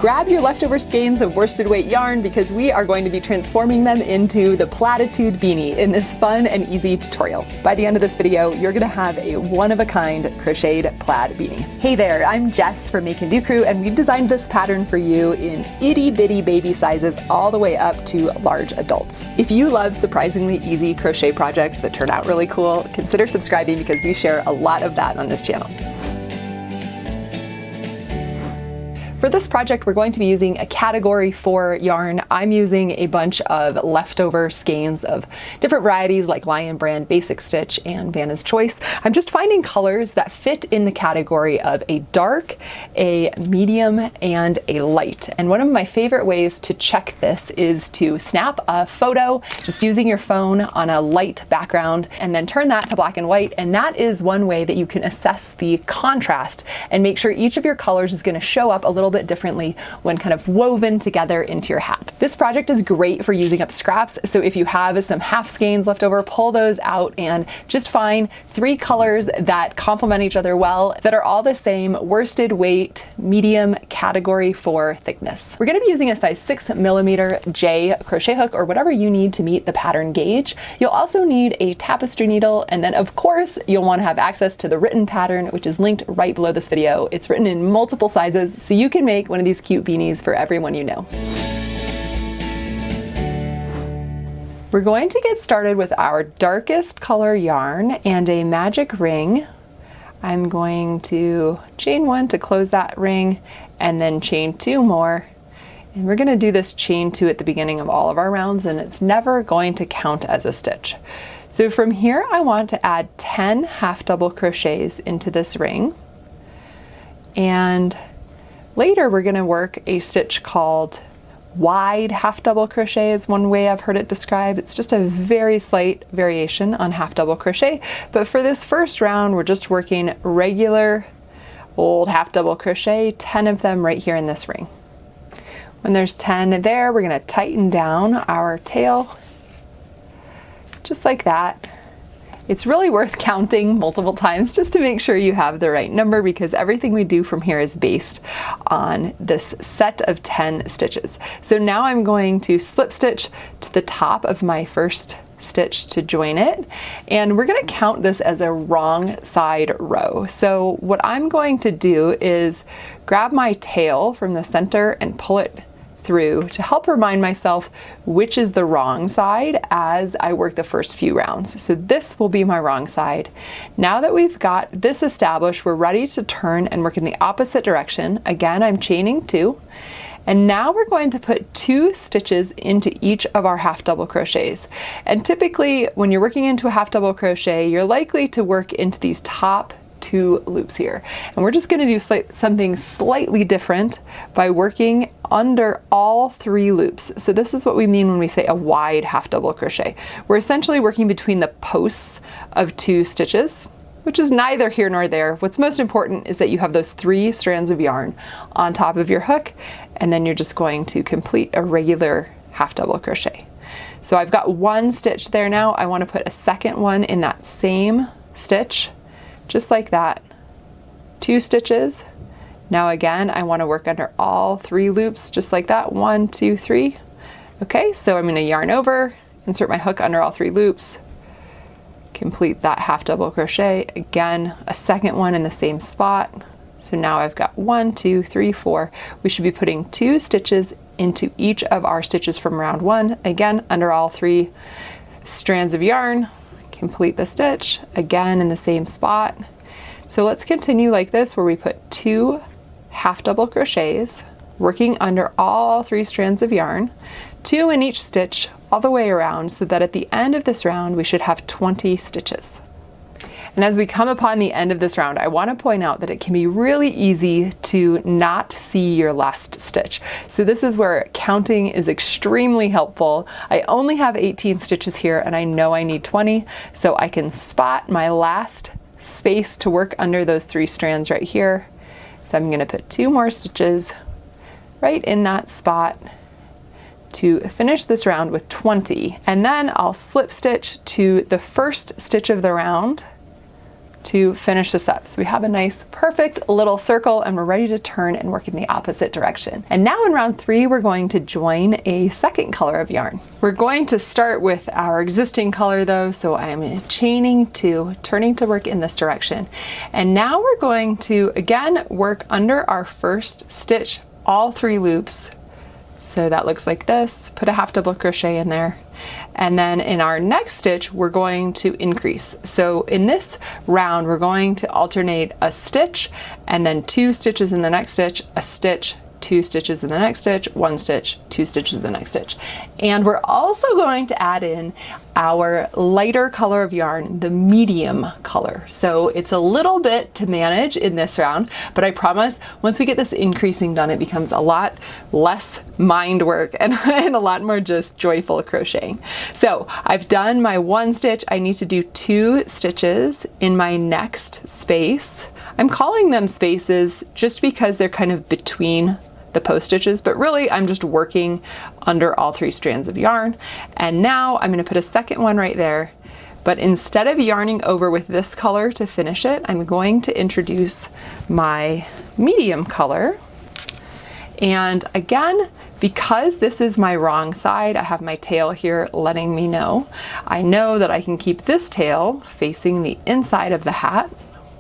grab your leftover skeins of worsted weight yarn because we are going to be transforming them into the Platitude Beanie in this fun and easy tutorial. By the end of this video, you're gonna have a one-of-a-kind crocheted plaid beanie. Hey there, I'm Jess from Make and Do Crew, and we've designed this pattern for you in itty-bitty baby sizes all the way up to large adults. If you love surprisingly easy crochet projects that turn out really cool, consider subscribing because we share a lot of that on this channel. For this project, we're going to be using a category 4 yarn. I'm using a bunch of leftover skeins of different varieties like Lion Brand, Basic Stitch, and Vanna's Choice. I'm just finding colors that fit in the category of a dark, a medium, and a light. And one of my favorite ways to check this is to snap a photo just using your phone on a light background and then turn that to black and white. And that is one way that you can assess the contrast and make sure each of your colors is going to show up a little bit differently when kind of woven together into your hat. This project is great for using up scraps, so if you have some half skeins left over, pull those out and just find 3 colors that complement each other well, that are all the same worsted weight, medium, category 4 thickness. We're going to be using a size 6mm J crochet hook or whatever you need to meet the pattern gauge. You'll also need a tapestry needle, and then of course you'll want to have access to the written pattern, which is linked right below this video. It's written in multiple sizes, so you can make one of these cute beanies for everyone you know. We're going to get started with our darkest color yarn and a magic ring. I'm going to chain 1 to close that ring and then chain 2 more. And we're going to do this chain 2 at the beginning of all of our rounds, and it's never going to count as a stitch. So from here I want to add 10 half double crochets into this ring, and later we're going to work a stitch called wide half double crochet is one way I've heard it described. It's just a very slight variation on half double crochet, but for this first round we're just working regular old half double crochet, 10 of them right here in this ring. When there's 10 there, we're going to tighten down our tail just like that. It's really worth counting multiple times just to make sure you have the right number, because everything we do from here is based on this set of 10 stitches. So now I'm going to slip stitch to the top of my first stitch to join it, and we're going to count this as a wrong side row. So what I'm going to do is grab my tail from the center and pull it through to help remind myself which is the wrong side as I work the first few rounds. So this will be my wrong side. Now that we've got this established, we're ready to turn and work in the opposite direction. Again, I'm chaining 2. And now we're going to put 2 stitches into each of our half double crochets. And typically when you're working into a half double crochet, you're likely to work into these top 2 loops here. And we're just going to do something slightly different by working under all 3 loops. So this is what we mean when we say a wide half double crochet. We're essentially working between the posts of 2 stitches, which is neither here nor there. What's most important is that you have those 3 strands of yarn on top of your hook, and then you're just going to complete a regular half double crochet. So I've got 1 stitch there now. I want to put a second one in that same stitch, just like that. 2 stitches. Now again, I want to work under all 3 loops, just like that. 1, 2, 3. Okay, so I'm going to yarn over, insert my hook under all 3 loops, complete that half double crochet. Again, a second one in the same spot. So now I've got 1, 2, 3, 4. We should be putting 2 stitches into each of our stitches from round 1. Again, under all 3 strands of yarn. Complete the stitch, again in the same spot. So let's continue like this, where we put 2 half double crochets, working under all 3 strands of yarn, 2 in each stitch all the way around, so that at the end of this round we should have 20 stitches. And as we come upon the end of this round, I want to point out that it can be really easy to not see your last stitch. So this is where counting is extremely helpful. I only have 18 stitches here and I know I need 20, so I can spot my last space to work under those 3 strands right here. So I'm going to put 2 more stitches right in that spot to finish this round with 20, and then I'll slip stitch to the first stitch of the round to finish this up. So we have a nice perfect little circle and we're ready to turn and work in the opposite direction. And now in round 3, we're going to join a second color of yarn. We're going to start with our existing color though, so I'm chaining 2, turning to work in this direction. And now we're going to again work under our first stitch, all 3 loops. So that looks like this, put a half double crochet in there. And then in our next stitch, we're going to increase. So in this round, we're going to alternate a stitch and then 2 stitches in the next stitch, a stitch, 2 stitches in the next stitch, 1 stitch, 2 stitches in the next stitch. And we're also going to add in our lighter color of yarn, the medium color. So it's a little bit to manage in this round, but I promise once we get this increasing done, it becomes a lot less mind work and a lot more just joyful crocheting. So I've done my 1 stitch. I need to do 2 stitches in my next space. I'm calling them spaces just because they're kind of between the post stitches, but really I'm just working under all 3 strands of yarn. And now I'm going to put a second one right there, but instead of yarning over with this color to finish it, I'm going to introduce my medium color. And again, because this is my wrong side, I have my tail here letting me know. I know that I can keep this tail facing the inside of the hat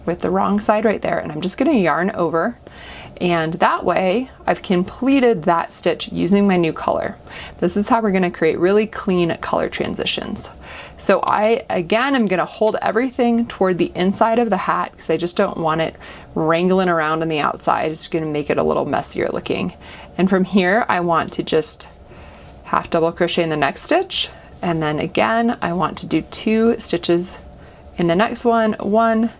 with the wrong side right there, and I'm just going to yarn over. And that way I've completed that stitch using my new color. This is how we're going to create really clean color transitions. So I, again, am going to hold everything toward the inside of the hat because I just don't want it wrangling around on the outside. It's going to make it a little messier looking. And from here, I want to just half double crochet in the next stitch. And then again, I want to do 2 stitches in the next one, 1.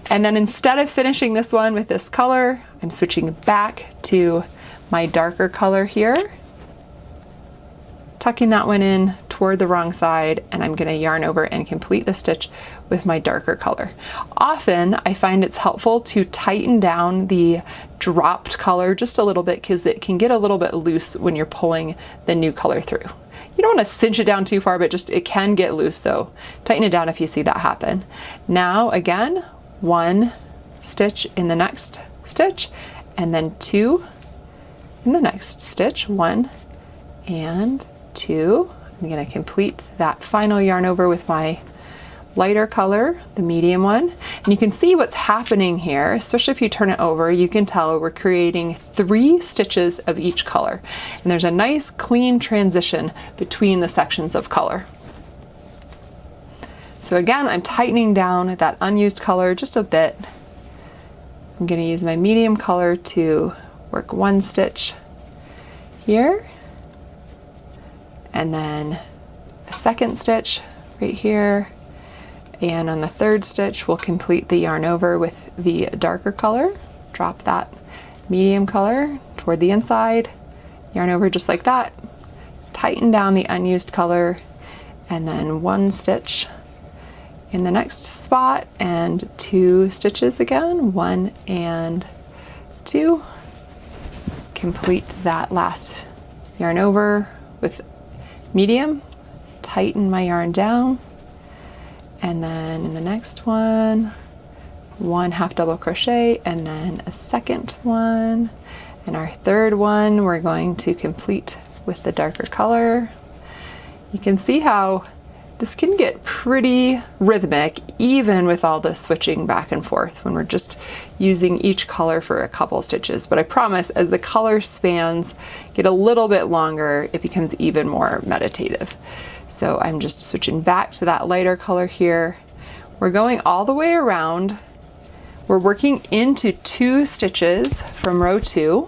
And then instead of finishing this one with this color, I'm switching back to my darker color here, tucking that one in toward the wrong side, and I'm going to yarn over and complete the stitch with my darker color. Often I find it's helpful to tighten down the dropped color just a little bit because it can get a little bit loose when you're pulling the new color through. You don't want to cinch it down too far, but just it can get loose, so tighten it down if you see that happen. Now again, 1 stitch in the next stitch and then 2 in the next stitch, 1 and 2. I'm going to complete that final yarn over with my lighter color, the medium one. And you can see what's happening here, especially if you turn it over, you can tell we're creating 3 stitches of each color. And there's a nice clean transition between the sections of color. So again, I'm tightening down that unused color just a bit. I'm going to use my medium color to work 1 stitch here, and then a second stitch right here, and on the 3rd stitch we'll complete the yarn over with the darker color. Drop that medium color toward the inside, yarn over just like that, tighten down the unused color, and then 1 stitch in the next spot and 2 stitches again, 1 and 2. Complete that last yarn over with medium, tighten my yarn down, and then in the next one, 1 half double crochet and then a second one, and our 3rd one we're going to complete with the darker color. You can see how this can get pretty rhythmic even with all the switching back and forth when we're just using each color for a couple stitches. But I promise as the color spans get a little bit longer, it becomes even more meditative. So I'm just switching back to that lighter color here. We're going all the way around. We're working into 2 stitches from row 2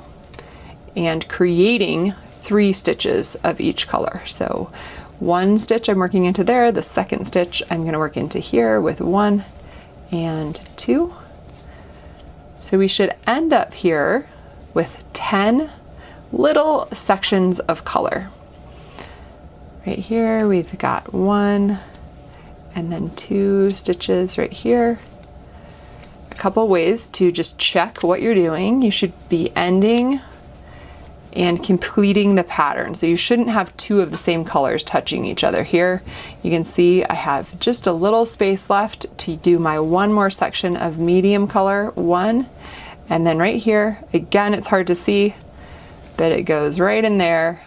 and creating 3 stitches of each color. So 1 stitch I'm working into there, the 2nd stitch I'm going to work into here with 1 and 2. So we should end up here with 10 little sections of color. Right here we've got 1 and then 2 stitches right here. A couple ways to just check what you're doing. You should be ending and completing the pattern. So you shouldn't have two of the same colors touching each other here. You can see I have just a little space left to do my one more section of medium color, one, and then right here, again, it's hard to see, but it goes right in there.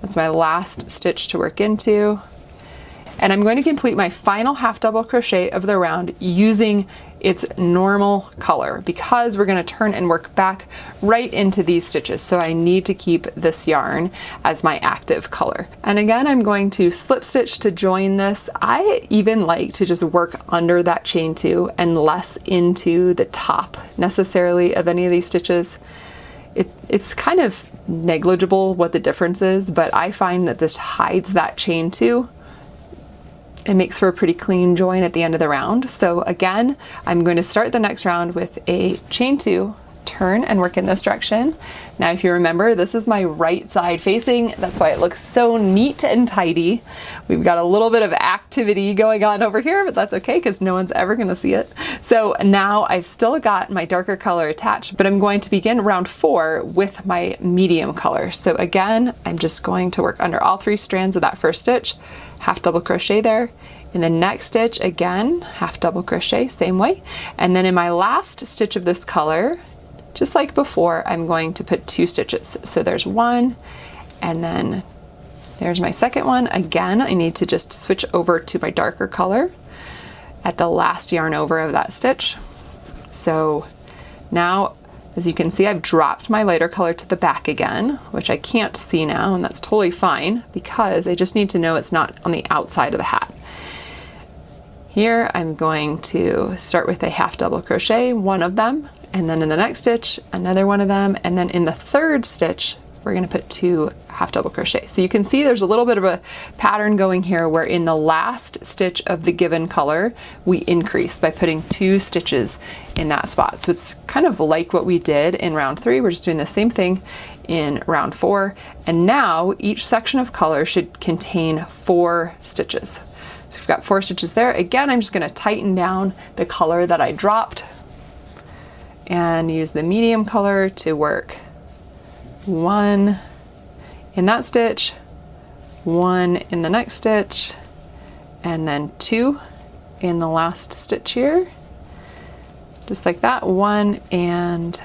That's my last stitch to work into. And I'm going to complete my final half double crochet of the round using its normal color because we're going to turn and work back right into these stitches. So I need to keep this yarn as my active color. And again, I'm going to slip stitch to join this. I even like to just work under that chain 2 and less into the top necessarily of any of these stitches. It's kind of negligible what the difference is, but I find that this hides that chain 2. It makes for a pretty clean join at the end of the round. So again, I'm going to start the next round with a chain 2, turn and work in this direction. Now, if you remember, this is my right side facing. That's why it looks so neat and tidy. We've got a little bit of activity going on over here, but that's okay because no one's ever going to see it. So now I've still got my darker color attached, but I'm going to begin round 4 with my medium color. So again, I'm just going to work under all 3 strands of that first stitch, half double crochet there. In the next stitch, again, half double crochet, same way. And then in my last stitch of this color, just like before, I'm going to put 2 stitches. So there's 1, and then there's my second one. Again, I need to just switch over to my darker color at the last yarn over of that stitch. So now, as you can see, I've dropped my lighter color to the back again, which I can't see now, and that's totally fine because I just need to know it's not on the outside of the hat. Here, I'm going to start with a half double crochet, one of them, and then in the next stitch, another one of them, and then in the third stitch, we're going to put 2 half double crochet. So you can see there's a little bit of a pattern going here where in the last stitch of the given color, we increase by putting 2 stitches in that spot. So it's kind of like what we did in round 3. We're just doing the same thing in round 4. And now each section of color should contain 4 stitches. So we've got 4 stitches there. Again, I'm just going to tighten down the color that I dropped and use the medium color to work 1 in that stitch, 1 in the next stitch, and then 2 in the last stitch here. Just like that, 1, and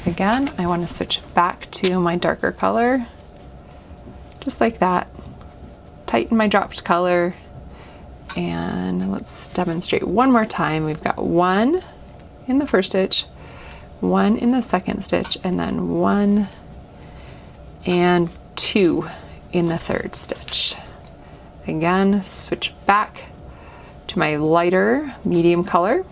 again, I want to switch back to my darker color, just like that. Tighten my dropped color, and let's demonstrate one more time. We've got 1 in the first stitch, 1 in the second stitch, and then 1 and 2 in the third stitch. Again, switch back to my lighter medium color.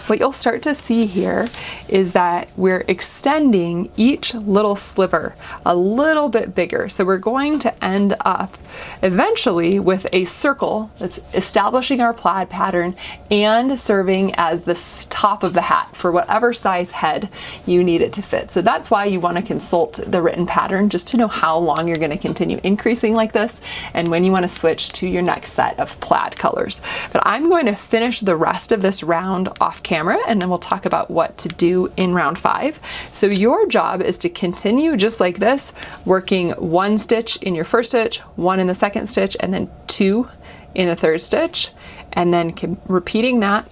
What you'll start to see here is that we're extending each little sliver a little bit bigger. So we're going to end up eventually with a circle that's establishing our plaid pattern and serving as the top of the hat for whatever size head you need it to fit. So that's why you want to consult the written pattern just to know how long you're going to continue increasing like this and when you want to switch to your next set of plaid colors. But I'm going to finish the rest of this round off camera, and then we'll talk about what to do in round 5. So your job is to continue just like this, working 1 stitch in your first stitch, 1 in the second stitch, and then 2 in the third stitch, and then repeating that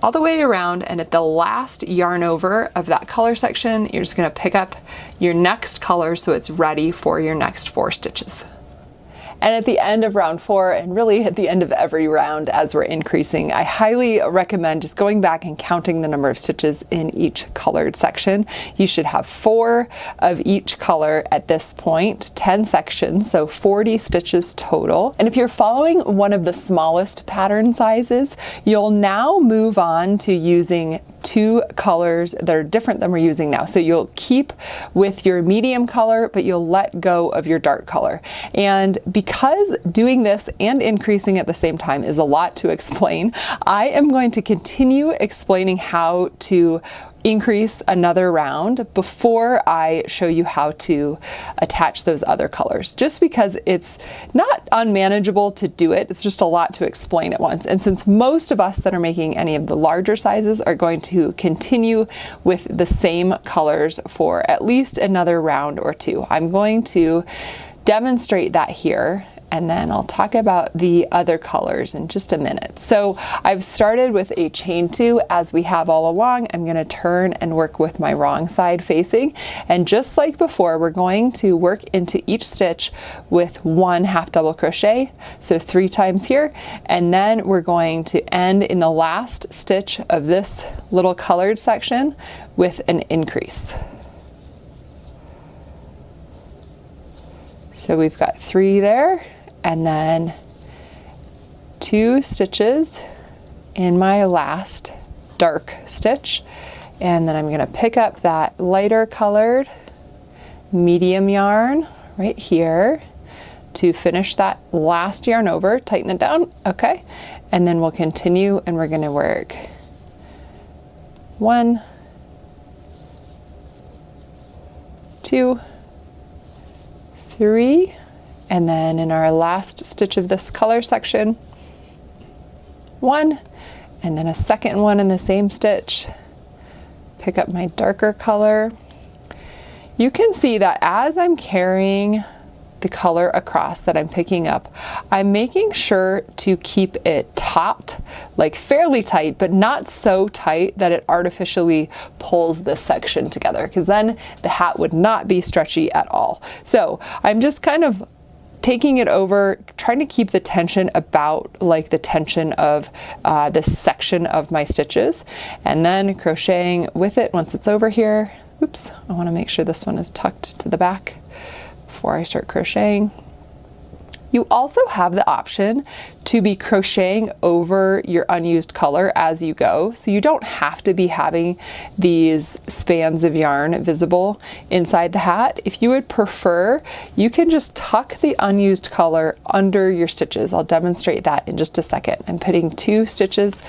all the way around. And at the last yarn over of that color section, you're just going to pick up your next color so it's ready for your next 4 stitches. And at the end of round 4, and really at the end of every round as we're increasing, I highly recommend just going back and counting the number of stitches in each colored section. You should have 4 of each color at this point, 10 sections, so 40 stitches total. And if you're following one of the smallest pattern sizes, you'll now move on to using 2 colors that are different than we're using now. So you'll keep with your medium color, but you'll let go of your dark color. And because doing this and increasing at the same time is a lot to explain, I am going to continue explaining how to increase another round before I show you how to attach those other colors, just because it's not unmanageable to do it. It's just a lot to explain at once. And since most of us that are making any of the larger sizes are going to continue with the same colors for at least another round or two, I'm going to demonstrate that here, and then I'll talk about the other colors in just a minute. So I've started with a chain 2 as we have all along. I'm going to turn and work with my wrong side facing, and just like before, we're going to work into each stitch with 1 half double crochet, so 3 times here, and then we're going to end in the last stitch of this little colored section with an increase. So we've got 3 there, and then 2 stitches in my last dark stitch, and then I'm going to pick up that lighter colored medium yarn right here to finish that last yarn over, tighten it down, okay, and then we'll continue and we're going to work 1, 2, 3, and then in our last stitch of this color section, 1, and then a second one in the same stitch. Pick up my darker color. You can see that as I'm carrying the color across that I'm picking up, I'm making sure to keep it topped, like fairly tight, but not so tight that it artificially pulls this section together, because then the hat would not be stretchy at all. So I'm just kind of taking it over, trying to keep the tension about like the tension of this section of my stitches, and then crocheting with it once it's over here. Oops, I want to make sure this one is tucked to the back before I start crocheting. You also have the option to be crocheting over your unused color as you go, so you don't have to be having these spans of yarn visible inside the hat. If you would prefer, you can just tuck the unused color under your stitches. I'll demonstrate that in just a second. I'm putting 2 stitches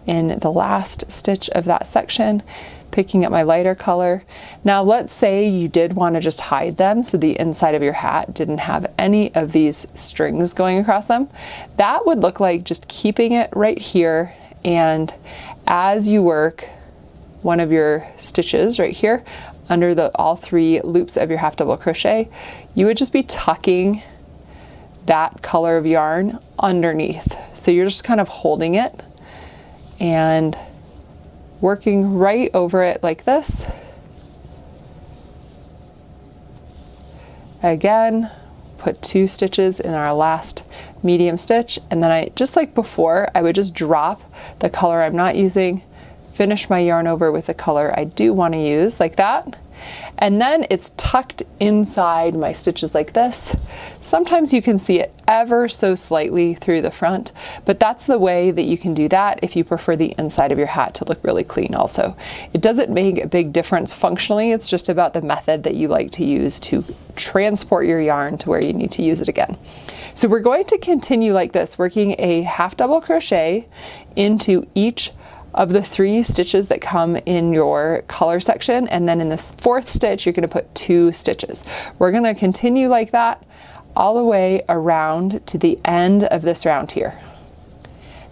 in the last stitch of that section, picking up my lighter color. Now let's say you did want to just hide them so the inside of your hat didn't have any of these strings going across them. That would look like just keeping it right here, and as you work one of your stitches right here under all 3 loops of your half double crochet, you would just be tucking that color of yarn underneath. So you're just kind of holding it and working right over it like this. Again, put 2 stitches in our last medium stitch, and then just like before, I would just drop the color I'm not using, finish my yarn over with the color I do want to use, like that. And then it's tucked inside my stitches like this. Sometimes you can see it ever so slightly through the front, but that's the way that you can do that if you prefer the inside of your hat to look really clean also. It doesn't make a big difference functionally, it's just about the method that you like to use to transport your yarn to where you need to use it again. So we're going to continue like this, working a half double crochet into each of the 3 stitches that come in your color section, and then in the 4th stitch you're going to put 2 stitches. We're going to continue like that all the way around to the end of this round here.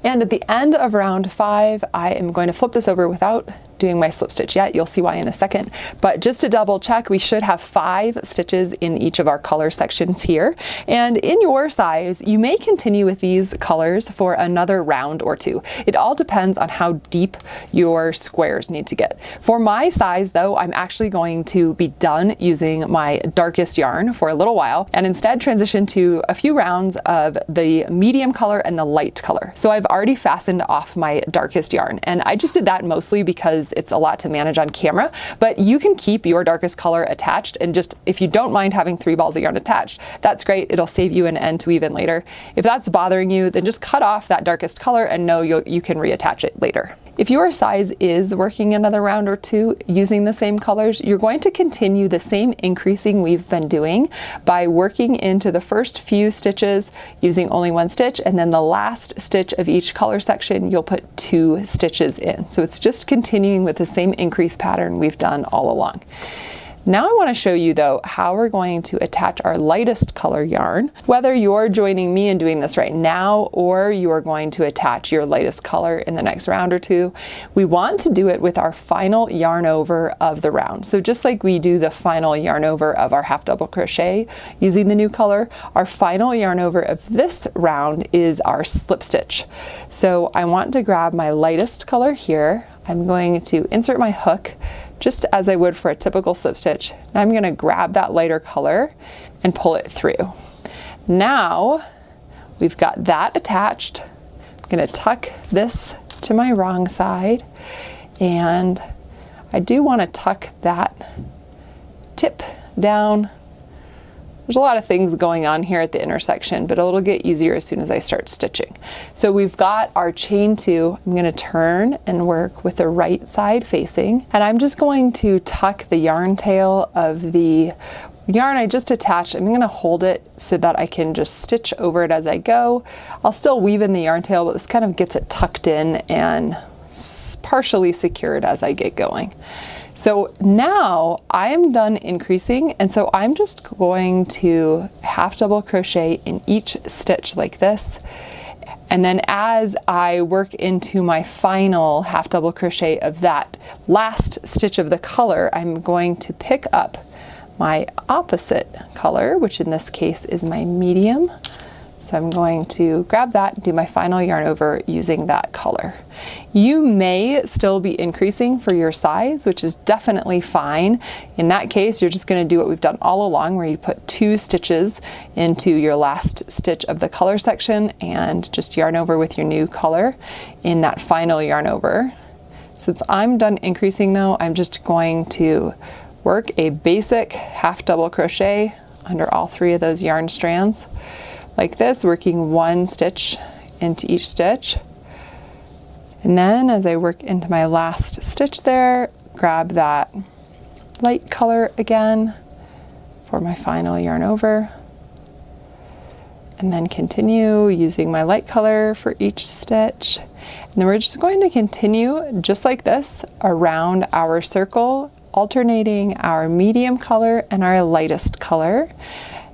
And at the end of round 5, I am going to flip this over without doing my slip stitch yet. You'll see why in a second. But just to double check, we should have 5 stitches in each of our color sections here. And in your size, you may continue with these colors for another round or 2. It all depends on how deep your squares need to get. For my size though, I'm actually going to be done using my darkest yarn for a little while and instead transition to a few rounds of the medium color and the light color. So I've already fastened off my darkest yarn, and I just did that mostly because it's a lot to manage on camera, but you can keep your darkest color attached, and just if you don't mind having 3 balls of yarn attached, that's great. It'll save you an end to even later. If that's bothering you, then just cut off that darkest color and know you can reattach it later. If your size is working another round or two using the same colors, you're going to continue the same increasing we've been doing by working into the first few stitches using only one stitch, and then the last stitch of each color section you'll put 2 stitches in. So it's just continuing with the same increase pattern we've done all along. Now I want to show you though how we're going to attach our lightest color yarn. Whether you're joining me in doing this right now or you are going to attach your lightest color in the next round or two, we want to do it with our final yarn over of the round. So just like we do the final yarn over of our half double crochet using the new color, our final yarn over of this round is our slip stitch. So I want to grab my lightest color here. I'm going to insert my hook just as I would for a typical slip stitch. Now I'm going to grab that lighter color and pull it through. Now we've got that attached. I'm going to tuck this to my wrong side, and I do want to tuck that tip down. There's a lot of things going on here at the intersection, but it'll get easier as soon as I start stitching. So we've got our chain 2. I'm going to turn and work with the right side facing, and I'm just going to tuck the yarn tail of the yarn I just attached. I'm going to hold it so that I can just stitch over it as I go. I'll still weave in the yarn tail, but this kind of gets it tucked in and partially secured as I get going. So now I am done increasing, and so I'm just going to half double crochet in each stitch like this. And then as I work into my final half double crochet of that last stitch of the color, I'm going to pick up my opposite color, which in this case is my medium. So I'm going to grab that and do my final yarn over using that color. You may still be increasing for your size, which is definitely fine. In that case, you're just going to do what we've done all along, where you put 2 stitches into your last stitch of the color section and just yarn over with your new color in that final yarn over. Since I'm done increasing though, I'm just going to work a basic half double crochet under all 3 of those yarn strands like this, working 1 stitch into each stitch. And then as I work into my last stitch there, grab that light color again for my final yarn over, and then continue using my light color for each stitch. And then we're just going to continue just like this around our circle, alternating our medium color and our lightest color.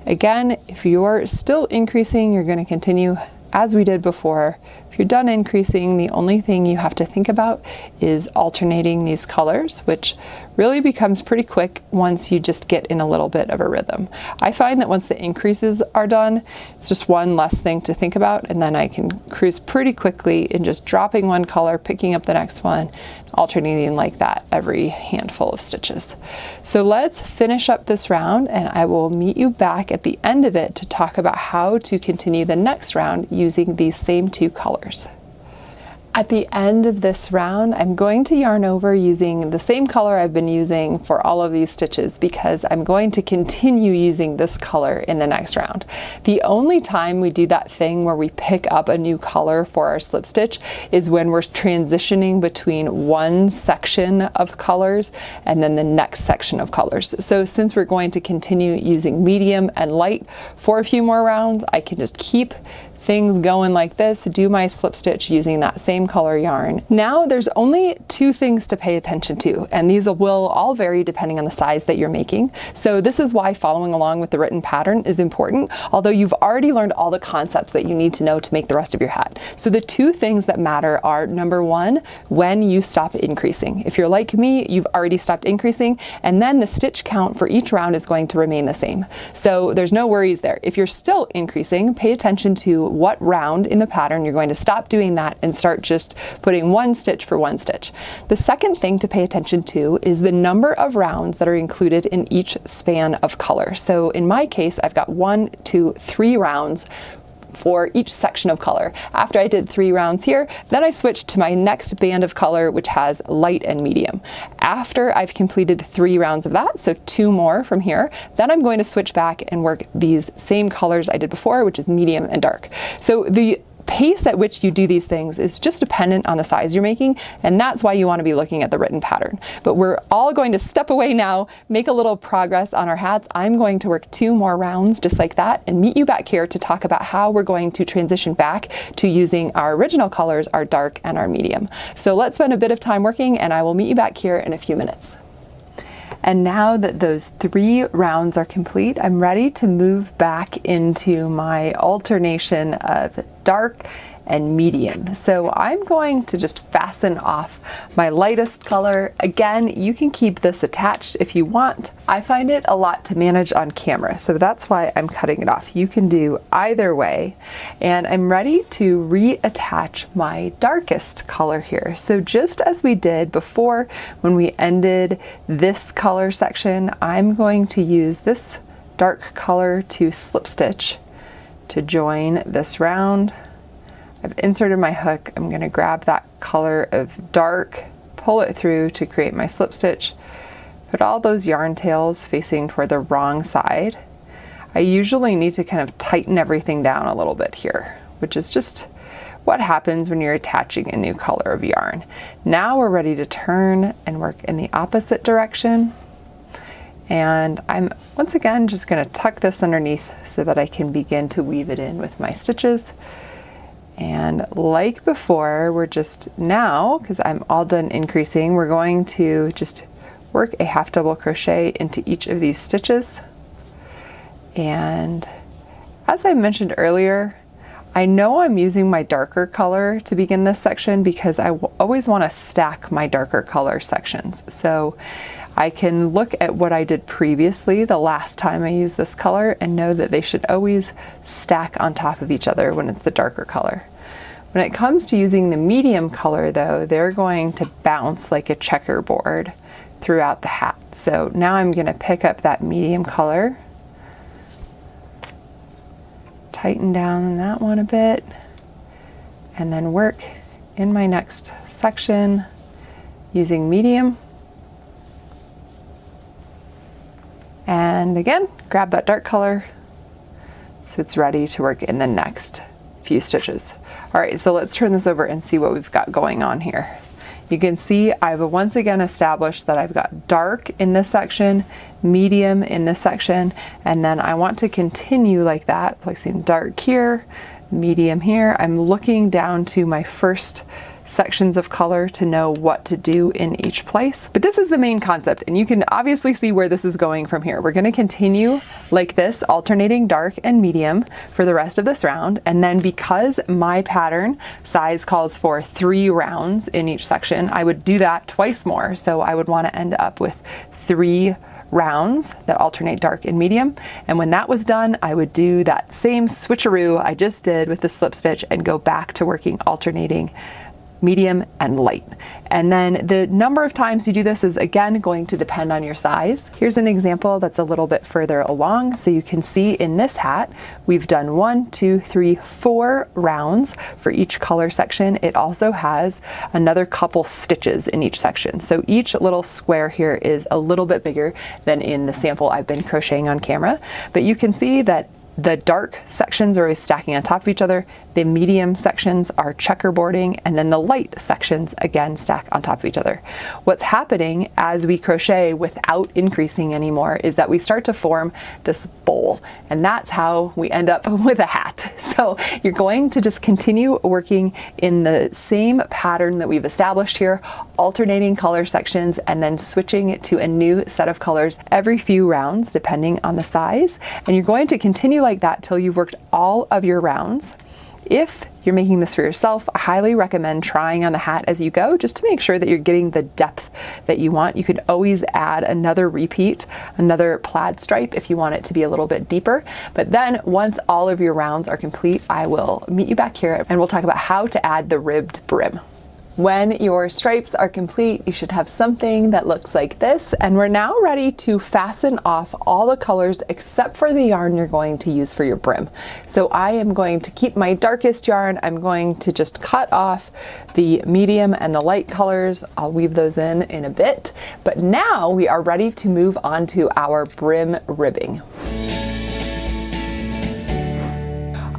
Again, if you're still increasing, you're going to continue as we did before. If you're done increasing, the only thing you have to think about is alternating these colors, which really becomes pretty quick once you just get in a little bit of a rhythm. I find that once the increases are done, it's just one less thing to think about, and then I can cruise pretty quickly in just dropping one color, picking up the next one, alternating like that every handful of stitches. So let's finish up this round, and I will meet you back at the end of it to talk about how to continue the next round using these same 2 colors. At the end of this round, I'm going to yarn over using the same color I've been using for all of these stitches, because I'm going to continue using this color in the next round. The only time we do that thing where we pick up a new color for our slip stitch is when we're transitioning between one section of colors and then the next section of colors. So since we're going to continue using medium and light for a few more rounds, I can just keep things going like this, do my slip stitch using that same color yarn. Now there's only 2 things to pay attention to, and these will all vary depending on the size that you're making. So this is why following along with the written pattern is important, although you've already learned all the concepts that you need to know to make the rest of your hat. So the 2 things that matter are, number 1, when you stop increasing. If you're like me, you've already stopped increasing, and then the stitch count for each round is going to remain the same. So there's no worries there. If you're still increasing, pay attention to what round in the pattern you're going to stop doing that and start just putting 1 stitch for 1 stitch. The second thing to pay attention to is the number of rounds that are included in each span of color. So in my case, I've got 1, 2, 3 rounds for each section of color. After I did 3 rounds here, then I switched to my next band of color, which has light and medium. After I've completed 3 rounds of that, so 2 more from here, then I'm going to switch back and work these same colors I did before, which is medium and dark. So the pace at which you do these things is just dependent on the size you're making, and that's why you want to be looking at the written pattern. But we're all going to step away now, make a little progress on our hats. I'm going to work 2 more rounds just like that and meet you back here to talk about how we're going to transition back to using our original colors, our dark and our medium. So let's spend a bit of time working, and I will meet you back here in a few minutes. And now that those 3 rounds are complete, I'm ready to move back into my alternation of dark and medium. So I'm going to just fasten off my lightest color. Again, you can keep this attached if you want. I find it a lot to manage on camera, so that's why I'm cutting it off. You can do either way. And I'm ready to reattach my darkest color here. So just as we did before when we ended this color section, I'm going to use this dark color to slip stitch to join this round. I've inserted my hook. I'm going to grab that color of dark, pull it through to create my slip stitch, put all those yarn tails facing toward the wrong side. I usually need to kind of tighten everything down a little bit here, which is just what happens when you're attaching a new color of yarn. Now we're ready to turn and work in the opposite direction. And I'm once again just going to tuck this underneath so that I can begin to weave it in with my stitches. And like before, we're just now, because I'm all done increasing, we're going to just work a half double crochet into each of these stitches. And as I mentioned earlier, I know I'm using my darker color to begin this section because I always want to stack my darker color sections. So I can look at what I did previously the last time I used this color and know that they should always stack on top of each other when it's the darker color. When it comes to using the medium color though, they're going to bounce like a checkerboard throughout the hat. So now I'm going to pick up that medium color, tighten down that one a bit, and then work in my next section using medium. And again, grab that dark color so it's ready to work in the next few stitches. All right, so let's turn this over and see what we've got going on here. You can see I've once again established that I've got dark in this section, medium in this section, and then I want to continue like that, placing dark here, medium here. I'm looking down to my first sections of color to know what to do in each place. But this is the main concept, and you can obviously see where this is going from here. We're going to continue like this, alternating dark and medium for the rest of this round, and then because my pattern size calls for 3 rounds in each section, I would do that twice more. So I would want to end up with 3 rounds that alternate dark and medium, and when that was done, I would do that same switcheroo I just did with the slip stitch and go back to working alternating medium and light. And then the number of times you do this is again going to depend on your size. Here's an example that's a little bit further along. So you can see in this hat, we've done 1, 2, 3, 4 rounds for each color section. It also has another couple stitches in each section. So each little square here is a little bit bigger than in the sample I've been crocheting on camera, but you can see that the dark sections are always stacking on top of each other, the medium sections are checkerboarding, and then the light sections again stack on top of each other. What's happening as we crochet without increasing anymore is that we start to form this bowl, and that's how we end up with a hat. So you're going to just continue working in the same pattern that we've established here, alternating color sections and then switching it to a new set of colors every few rounds depending on the size, and you're going to continue like that till you've worked all of your rounds. If you're making this for yourself, I highly recommend trying on the hat as you go, just to make sure that you're getting the depth that you want. You could always add another repeat, another plaid stripe if you want it to be a little bit deeper. But then once all of your rounds are complete, I will meet you back here and we'll talk about how to add the ribbed brim. When your stripes are complete, you should have something that looks like this, and we're now ready to fasten off all the colors except for the yarn you're going to use for your brim. So I am going to keep my darkest yarn. I'm going to just cut off the medium and the light colors. I'll weave those in a bit, but now we are ready to move on to our brim ribbing.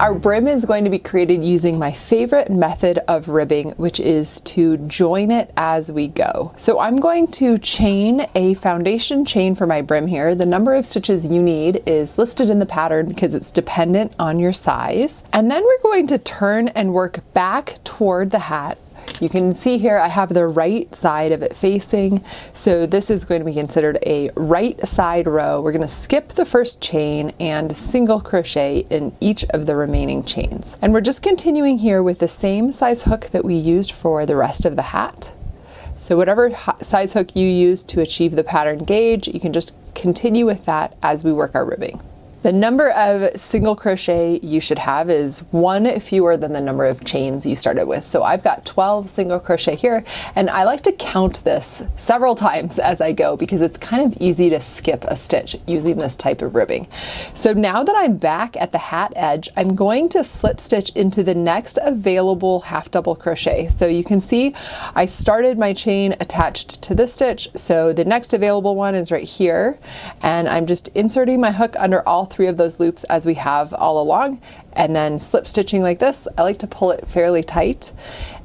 Our brim is going to be created using my favorite method of ribbing, which is to join it as we go. So I'm going to chain a foundation chain for my brim here. The number of stitches you need is listed in the pattern because it's dependent on your size. And then we're going to turn and work back toward the hat. You can see here I have the right side of it facing, so this is going to be considered a right side row. We're going to skip the first chain and single crochet in each of the remaining chains. And we're just continuing here with the same size hook that we used for the rest of the hat. So whatever size hook you use to achieve the pattern gauge, you can just continue with that as we work our ribbing. The number of single crochet you should have is one fewer than the number of chains you started with. So I've got 12 single crochet here, and I like to count this several times as I go because it's kind of easy to skip a stitch using this type of ribbing. So now that I'm back at the hat edge, I'm going to slip stitch into the next available half double crochet. So you can see I started my chain attached to this stitch, so the next available one is right here, and I'm just inserting my hook under all three of those loops as we have all along, and then slip stitching like this. I like to pull it fairly tight,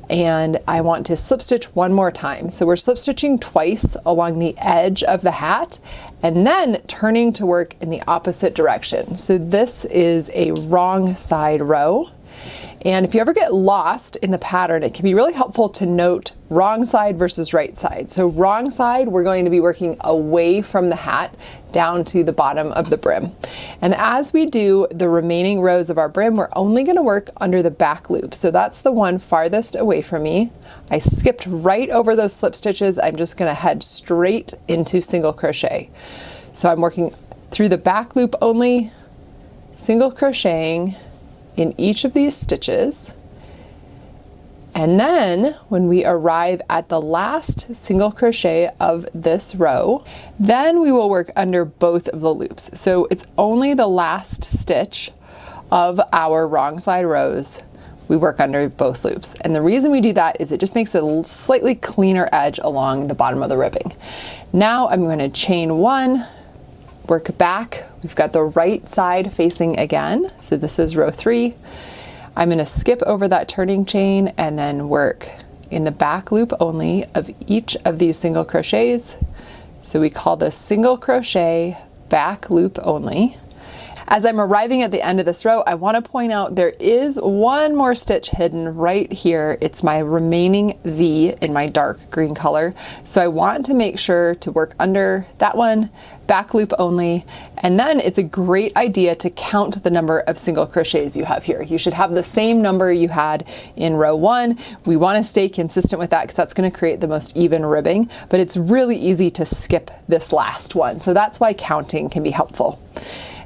and I want to slip stitch one more time. So we're slip stitching twice along the edge of the hat and then turning to work in the opposite direction. So this is a wrong side row. And if you ever get lost in the pattern, it can be really helpful to note wrong side versus right side. So wrong side, we're going to be working away from the hat down to the bottom of the brim. And as we do the remaining rows of our brim, we're only going to work under the back loop. So that's the one farthest away from me. I skipped right over those slip stitches. I'm just going to head straight into single crochet. So I'm working through the back loop only, single crocheting in each of these stitches, and then when we arrive at the last single crochet of this row, then we will work under both of the loops. So it's only the last stitch of our wrong side rows we work under both loops. And the reason we do that is it just makes a slightly cleaner edge along the bottom of the ribbing. Now I'm going to chain one, work back. We've got the right side facing again. So this is row 3. I'm going to skip over that turning chain and then work in the back loop only of each of these single crochets. So we call this single crochet back loop only. As I'm arriving at the end of this row, I want to point out there is one more stitch hidden right here. It's my remaining V in my dark green color. So I want to make sure to work under that one, back loop only, and then it's a great idea to count the number of single crochets you have here. You should have the same number you had in row 1. We want to stay consistent with that because that's going to create the most even ribbing, but it's really easy to skip this last one. So that's why counting can be helpful.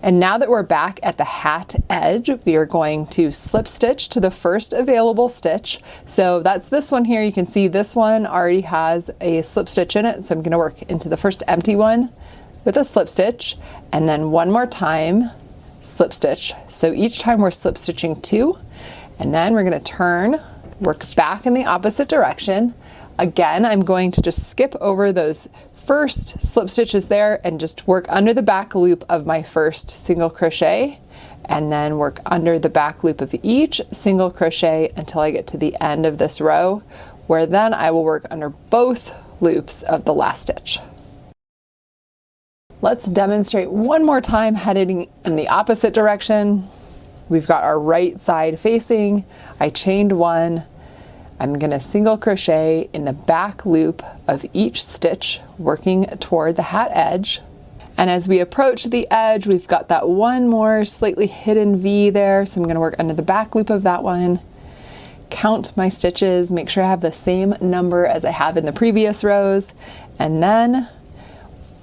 And now that we're back at the hat edge, we are going to slip stitch to the first available stitch. So that's this one here. You can see this one already has a slip stitch in it. So I'm going to work into the first empty one with a slip stitch, and then one more time slip stitch. So each time we're slip stitching 2, and then we're going to turn, work back in the opposite direction. Again, I'm going to just skip over those first slip stitches there and just work under the back loop of my first single crochet, and then work under the back loop of each single crochet until I get to the end of this row, where then I will work under both loops of the last stitch. Let's demonstrate one more time heading in the opposite direction. We've got our right side facing. I chained 1. I'm going to single crochet in the back loop of each stitch, working toward the hat edge. And as we approach the edge, we've got that one more slightly hidden V there. So I'm going to work under the back loop of that one, count my stitches, make sure I have the same number as I have in the previous rows, and then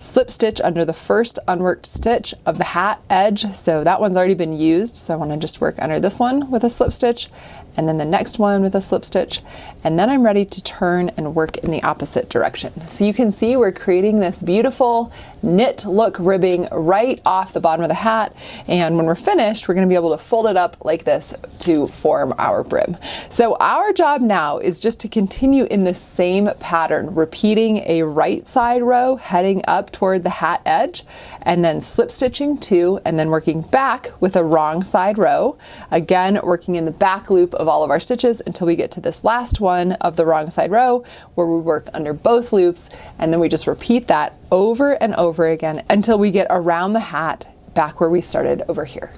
slip stitch under the first unworked stitch of the hat edge. So that one's already been used, so I want to just work under this one with a slip stitch, and then the next one with a slip stitch, and then I'm ready to turn and work in the opposite direction. So you can see we're creating this beautiful knit look ribbing right off the bottom of the hat, and when we're finished we're going to be able to fold it up like this to form our brim. So our job now is just to continue in the same pattern, repeating a right side row heading up toward the hat edge, and then slip stitching 2, and then working back with a wrong side row, again working in the back loop of all of our stitches until we get to this last one of the wrong side row where we work under both loops, and then we just repeat that over and over again until we get around the hat back where we started over here.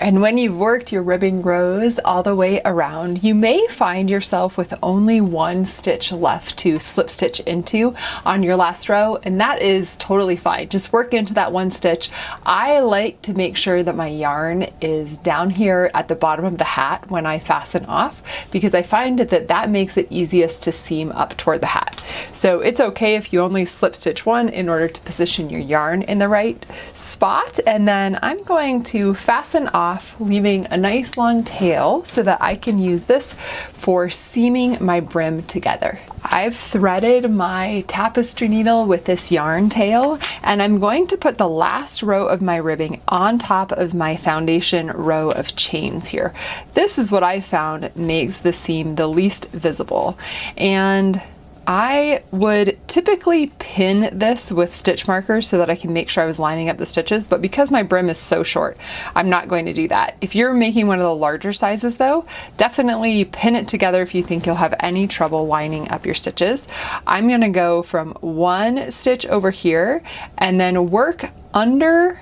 And when you've worked your ribbing rows all the way around, you may find yourself with only one stitch left to slip stitch into on your last row, and that is totally fine. Just work into that one stitch. I like to make sure that my yarn is down here at the bottom of the hat when I fasten off, because I find that that makes it easiest to seam up toward the hat. So it's okay if you only slip stitch one in order to position your yarn in the right spot, and then I'm going to fasten off, leaving a nice long tail so that I can use this for seaming my brim together. I've threaded my tapestry needle with this yarn tail, and I'm going to put the last row of my ribbing on top of my foundation row of chains here. This is what I found makes the seam the least visible, and I would typically pin this with stitch markers so that I can make sure I was lining up the stitches, but because my brim is so short, I'm not going to do that. If you're making one of the larger sizes though, definitely pin it together if you think you'll have any trouble lining up your stitches. I'm gonna go from one stitch over here and then work under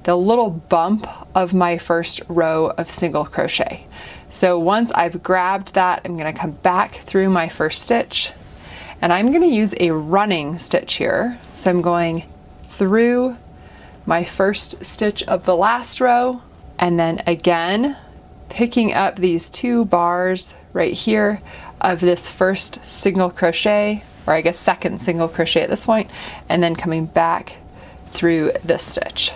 the little bump of my first row of single crochet. So once I've grabbed that, I'm going to come back through my first stitch, and I'm going to use a running stitch here. So I'm going through my first stitch of the last row, and then again picking up these 2 bars right here of this first single crochet, or I guess second single crochet at this point, and then coming back through this stitch.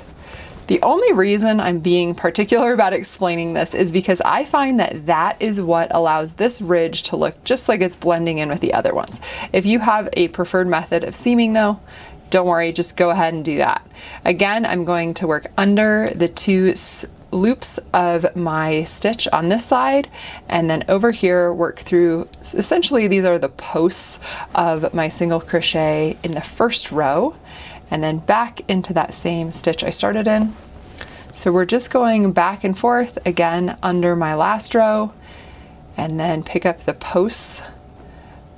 The only reason I'm being particular about explaining this is because I find that that is what allows this ridge to look just like it's blending in with the other ones. If you have a preferred method of seaming though, don't worry, just go ahead and do that. Again, I'm going to work under the 2 loops of my stitch on this side, and then over here work through, essentially these are the posts of my single crochet in the first row, and then back into that same stitch I started in. So we're just going back and forth again under my last row, and then pick up the posts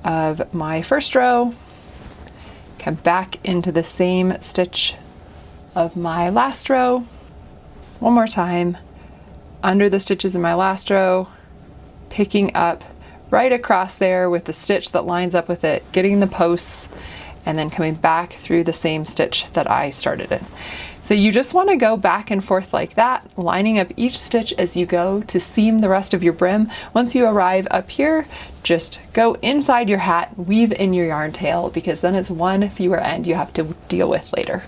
of my first row, come back into the same stitch of my last row, one more time, under the stitches in my last row, picking up right across there with the stitch that lines up with it, getting the posts, and then coming back through the same stitch that I started in. So you just want to go back and forth like that, lining up each stitch as you go to seam the rest of your brim. Once you arrive up here, just go inside your hat, weave in your yarn tail, because then it's one fewer end you have to deal with later.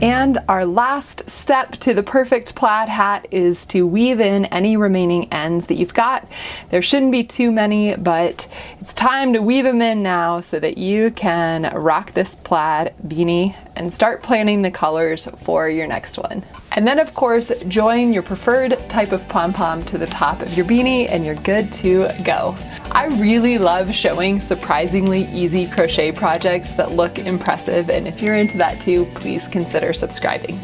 And our last step to the perfect plaid hat is to weave in any remaining ends that you've got. There shouldn't be too many, but it's time to weave them in now so that you can rock this plaid beanie and start planning the colors for your next one. And then of course, join your preferred type of pom-pom to the top of your beanie and you're good to go. I really love showing surprisingly easy crochet projects that look impressive, and if you're into that too, please consider subscribing.